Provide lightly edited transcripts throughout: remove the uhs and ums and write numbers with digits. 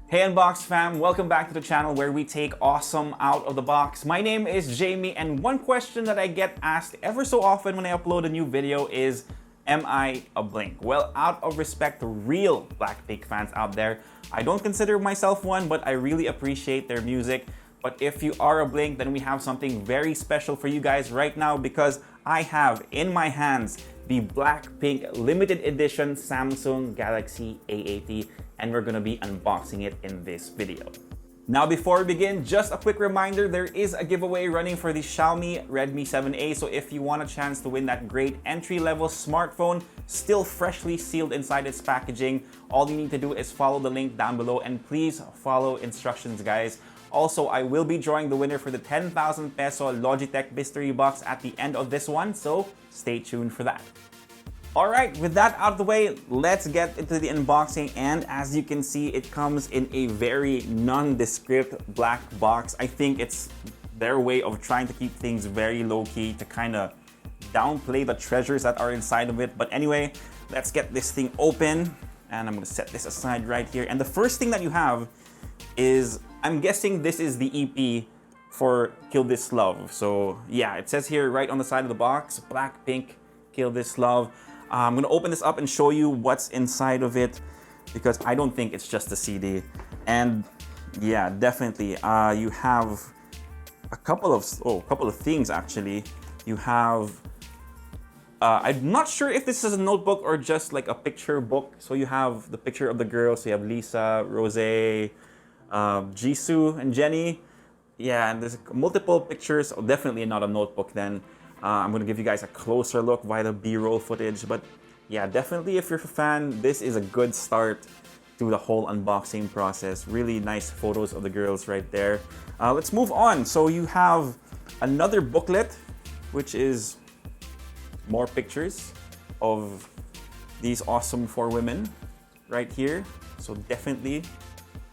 Hey Unbox Fam, welcome back to the channel where we take awesome out of the box. My name is Jamie, and one question that I get asked ever so often when I upload a new video is, am I a Blink? Well, out of respect to real Blackpink fans out there, I don't consider myself one, but I really appreciate their music. But if you are a Blink, then we have something very special for you guys right now because I have in my hands the Blackpink limited edition Samsung Galaxy A80, and we're gonna be unboxing it in this video. Now before we begin, just a quick reminder, there is a giveaway running for the Xiaomi Redmi 7A, so if you want a chance to win that great entry-level smartphone, still freshly sealed inside its packaging, all you need to do is follow the link down below and please follow instructions, guys. Also, I will be drawing the winner for the 10,000 peso Logitech mystery box at the end of this one, so stay tuned for that. Alright, with that out of the way, let's get into the unboxing, and as you can see, it comes in a very nondescript black box. I think it's their way of trying to keep things very low-key to kind of downplay the treasures that are inside of it. But anyway, let's get this thing open, and I'm going to set this aside right here. And the first thing that you have is, I'm guessing this is the EP for Kill This Love. So yeah, it says here right on the side of the box, Blackpink, Kill This Love. I'm gonna open this up and show you what's inside of it because I don't think it's just a CD. And yeah, definitely, you have a couple of things actually. You have, I'm not sure if this is a notebook or just like a picture book. So you have the picture of the girls. So you have Lisa, Rose, Jisoo, and Jennie. Yeah, and there's multiple pictures. Oh, definitely not a notebook then. I'm going to give you guys a closer look via the B-roll footage. But yeah, definitely if you're a fan, this is a good start to the whole unboxing process. Really nice photos of the girls right there. Let's move on. So you have another booklet, which is more pictures of these awesome four women right here. So definitely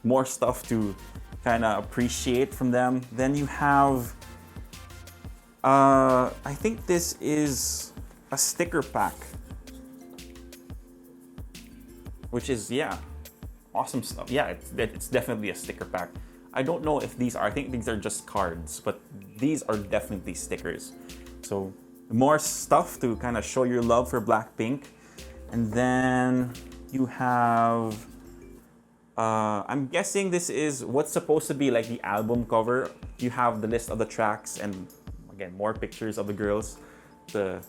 more stuff to kind of appreciate from them. Then you have I think this is a sticker pack, which is, yeah, awesome stuff. Yeah, it's definitely a sticker pack. I don't know if these are, I think these are just cards, but these are definitely stickers. So more stuff to kind of show your love for Blackpink. And then you have, I'm guessing this is what's supposed to be like the album cover. You have the list of the tracks and again, more pictures of the girls to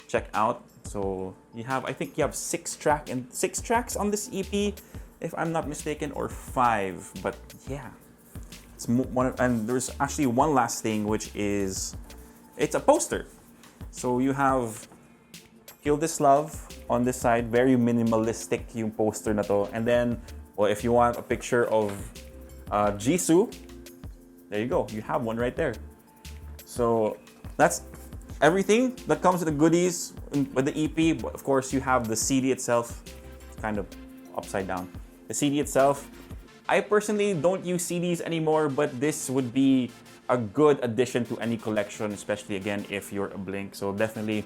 check out. So you have, I think you have six tracks on this EP, if I'm not mistaken, or 5. But yeah, it's one. And there's actually one last thing, which is it's a poster. So you have Kill This Love on this side, very minimalistic yung poster na to. And then, well, if you want a picture of Jisoo, there you go. You have one right there. So that's everything that comes with the goodies with the EP. But of course, you have the CD itself. It's kind of upside down. The CD itself, I personally don't use CDs anymore, but this would be a good addition to any collection, especially again if you're a Blink. So definitely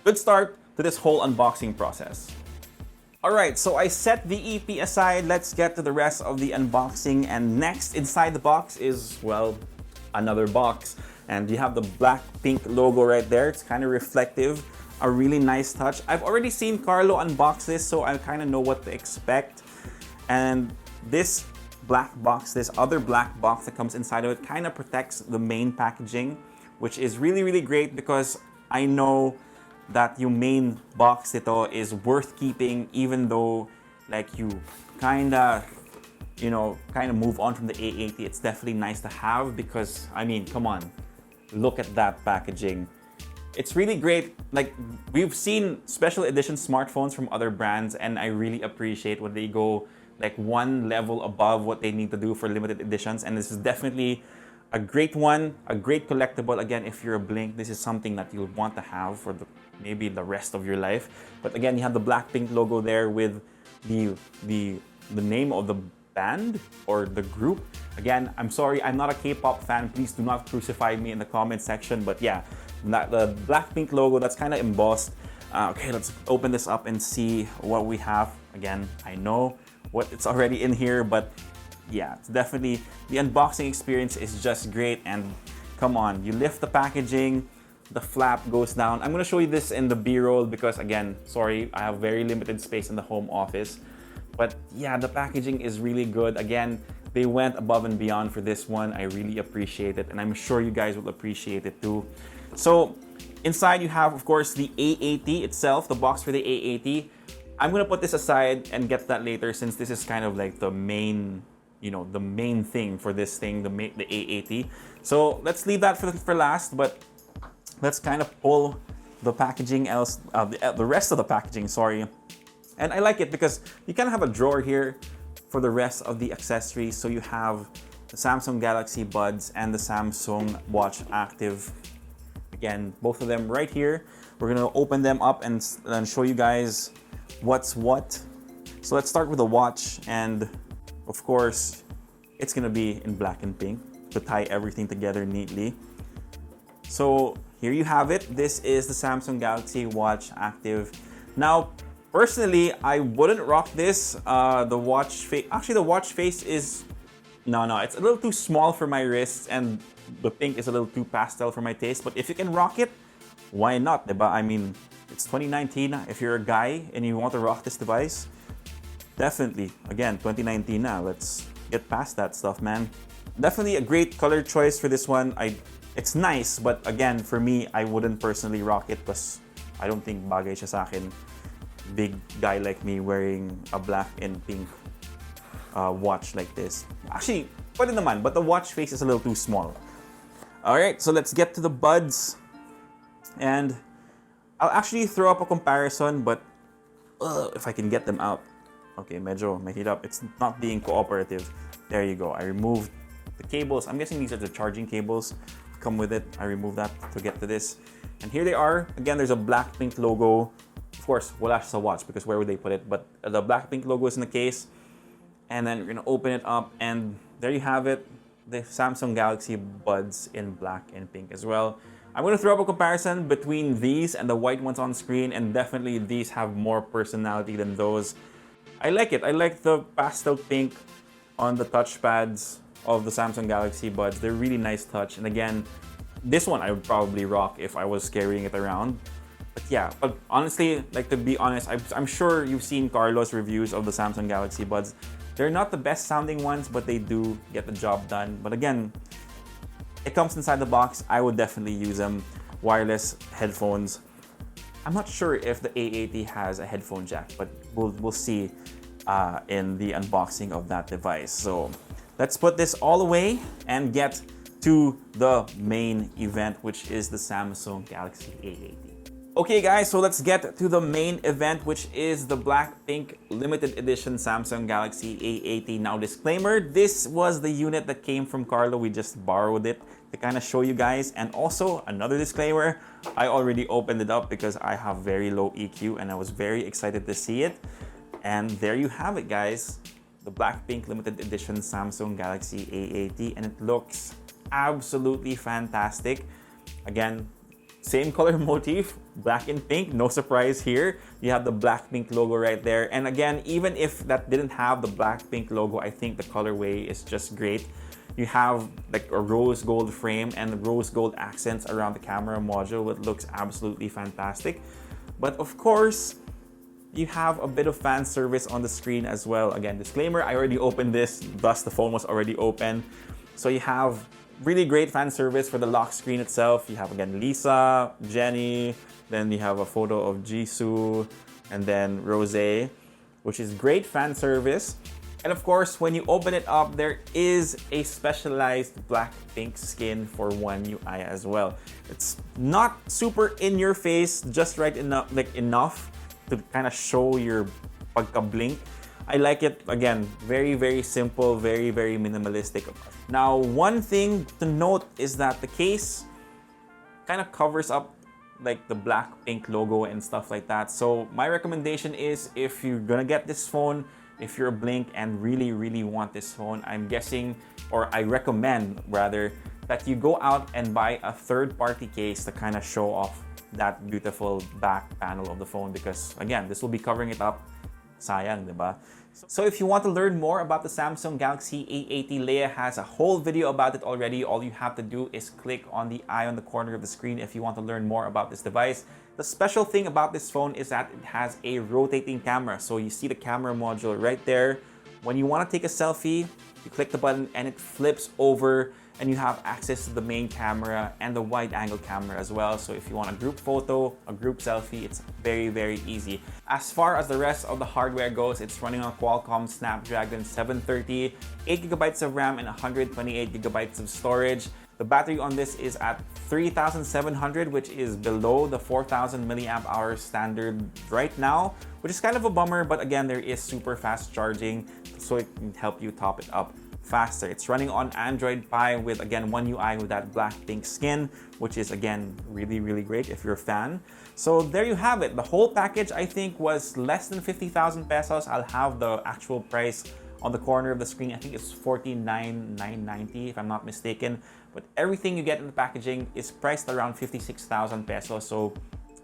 good start to this whole unboxing process. Alright, so I set the EP aside. Let's get to the rest of the unboxing. And next inside the box is, well, another box, and you have the Blackpink logo right there. It's kind of reflective, a really nice touch. I've already seen Carlo unbox this, so I kind of know what to expect. And this black box, this other black box that comes inside of it, kind of protects the main packaging, which is really, really great because I know that your main box ito is worth keeping, even though like you kind of move on from the A80. It's definitely nice to have because, I mean, come on, look at that packaging. It's really great. Like, we've seen special edition smartphones from other brands, and I really appreciate when they go like one level above what they need to do for limited editions. And this is definitely a great one, a great collectible. Again, if you're a Blink, this is something that you'll want to have for maybe the rest of your life. But again, you have the Blackpink logo there with the name of the band or the group. Again, I'm sorry, I'm not a K-pop fan. Please do not crucify me in the comment section. But yeah, the Blackpink logo, that's kind of embossed. Okay, let's open this up and see what we have. Again, I know what it's already in here, but yeah, it's definitely, the unboxing experience is just great. And come on, you lift the packaging, the flap goes down. I'm gonna show you this in the B-roll because again, sorry, I have very limited space in the home office. But yeah, the packaging is really good. Again, they went above and beyond for this one. I really appreciate it, and I'm sure you guys will appreciate it too. So inside you have, of course, the A80 itself, the box for the A80. I'm gonna put this aside and get that later since this is kind of like the main, you know, the main thing for this thing, the A80. So let's leave that for last, but let's kind of pull the packaging the rest of the packaging, sorry. And I like it because you kind of have a drawer here for the rest of the accessories. So you have the Samsung Galaxy Buds and the Samsung Watch Active. Again, both of them right here. We're gonna open them up and show you guys what's what. So let's start with the watch, and of course, it's gonna be in black and pink to tie everything together neatly. So here you have it. This is the Samsung Galaxy Watch Active. Now, personally, I wouldn't rock this. The watch face, actually the watch face is, no, it's a little too small for my wrists, and the pink is a little too pastel for my taste. But if you can rock it, why not, diba? I mean, it's 2019. If you're a guy and you want to rock this device, definitely. Again, 2019 now. Let's get past that stuff, man. Definitely a great color choice for this one. It's nice, but again, for me, I wouldn't personally rock it because I don't think bagay siya sa akin. Big guy like me wearing a black and pink watch like this. Actually, pwede naman, but the watch face is a little too small. Alright, so let's get to the buds. And I'll actually throw up a comparison, but if I can get them out. Okay, medyo mahirap. It's not being cooperative. There you go. I removed the cables. I'm guessing these are the charging cables. Come with it. I removed that to get to this. And here they are. Again, there's a Blackpink logo. Of course, wala siya sa watch because where would they put it? But the Blackpink logo is in the case. And then we're gonna open it up, and there you have it. The Samsung Galaxy Buds in black and pink as well. I'm gonna throw up a comparison between these and the white ones on screen, and definitely these have more personality than those. I like it. I like the pastel pink on the touchpads of the Samsung Galaxy Buds. They're really nice touch. And again, this one I would probably rock if I was carrying it around. But yeah, but honestly, like, to be honest, I'm sure you've seen Carlos' reviews of the Samsung Galaxy Buds. They're not the best sounding ones, but they do get the job done. But again, it comes inside the box. I would definitely use them. Wireless headphones. I'm not sure if the A80 has a headphone jack, but we'll see in the unboxing of that device. So let's put this all away and get to the main event, which is the Samsung Galaxy A80. Okay guys, so let's get to the main event, which is the Blackpink limited edition Samsung Galaxy A80. Now, disclaimer, this was the unit that came from Carlo. We just borrowed it to kind of show you guys. And also, another disclaimer, I already opened it up because I have very low EQ and I was very excited to see it. And there you have it, guys. The Blackpink limited edition Samsung Galaxy A80, and it looks absolutely fantastic. Again, same color motif, black and pink, no surprise here. You have the Blackpink logo right there. And again, even if that didn't have the Blackpink logo, I think the colorway is just great. You have like a rose gold frame and rose gold accents around the camera module. It looks absolutely fantastic. But of course, you have a bit of fan service on the screen as well. Again, disclaimer, I already opened this, thus the phone was already open. So you have really great fan service for the lock screen itself. You have, again, Lisa, Jenny, then you have a photo of Jisoo, and then Rosé, which is great fan service. And of course, when you open it up, there is a specialized Blackpink skin for One UI as well. It's not super in your face, just right enough, like enough to kind of show your pagka-blink. I like it. Again, very, very simple, very, very minimalistic. Now, one thing to note is that the case kind of covers up like the Blackpink logo and stuff like that. So my recommendation is, if you're gonna get this phone, if you're a Blink and really, really want this phone, I'm guessing, or I recommend rather, that you go out and buy a third-party case to kind of show off that beautiful back panel of the phone, because again, this will be covering it up. Sayang, diba? So if you want to learn more about the Samsung Galaxy A80, Leia has a whole video about it already. All you have to do is click on the eye on the corner of the screen if you want to learn more about this device. The special thing about this phone is that it has a rotating camera. So you see the camera module right there. When you want to take a selfie, you click the button and it flips over, and you have access to the main camera and the wide angle camera as well. So if you want a group photo, a group selfie, it's very, very easy. As far as the rest of the hardware goes, it's running on Qualcomm Snapdragon 730, 8GB of RAM and 128GB of storage. The battery on this is at 3,700, which is below the 4,000 milliamp hour standard right now, which is kind of a bummer, but again, there is super fast charging, so it can help you top it up faster. It's running on Android Pie with, again, One UI with that Blackpink skin, which is, again, really, really great if you're a fan. So there you have it. The whole package, I think, was less than 50,000 pesos. I'll have the actual price on the corner of the screen. I think it's 49,990 if I'm not mistaken. But everything you get in the packaging is priced around 56,000 pesos. So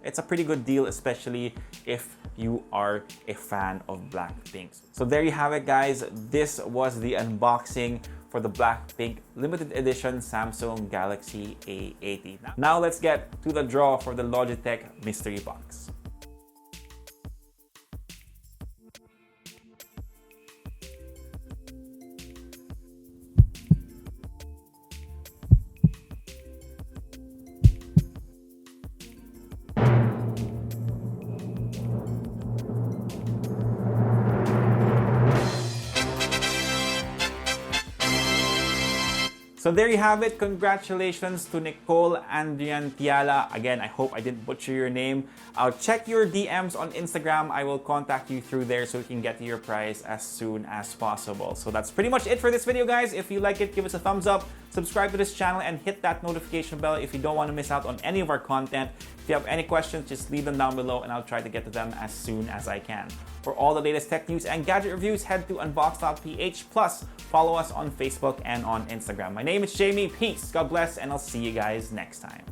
it's a pretty good deal, especially if you are a fan of Blackpink. So there you have it, guys. This was the unboxing for the Blackpink limited edition Samsung Galaxy A80. Now let's get to the draw for the Logitech mystery box. So there you have it. Congratulations to Nicole Andrian Tiala. Again, I hope I didn't butcher your name. I'll check your DMs on Instagram. I will contact you through there so we can get to your prize as soon as possible. So that's pretty much it for this video, guys. If you like it, give us a thumbs up, subscribe to this channel, and hit that notification bell if you don't want to miss out on any of our content. If you have any questions, just leave them down below and I'll try to get to them as soon as I can. For all the latest tech news and gadget reviews, head to unbox.ph. Plus, follow us on Facebook and on Instagram. My name is Jamie. Peace, God bless, and I'll see you guys next time.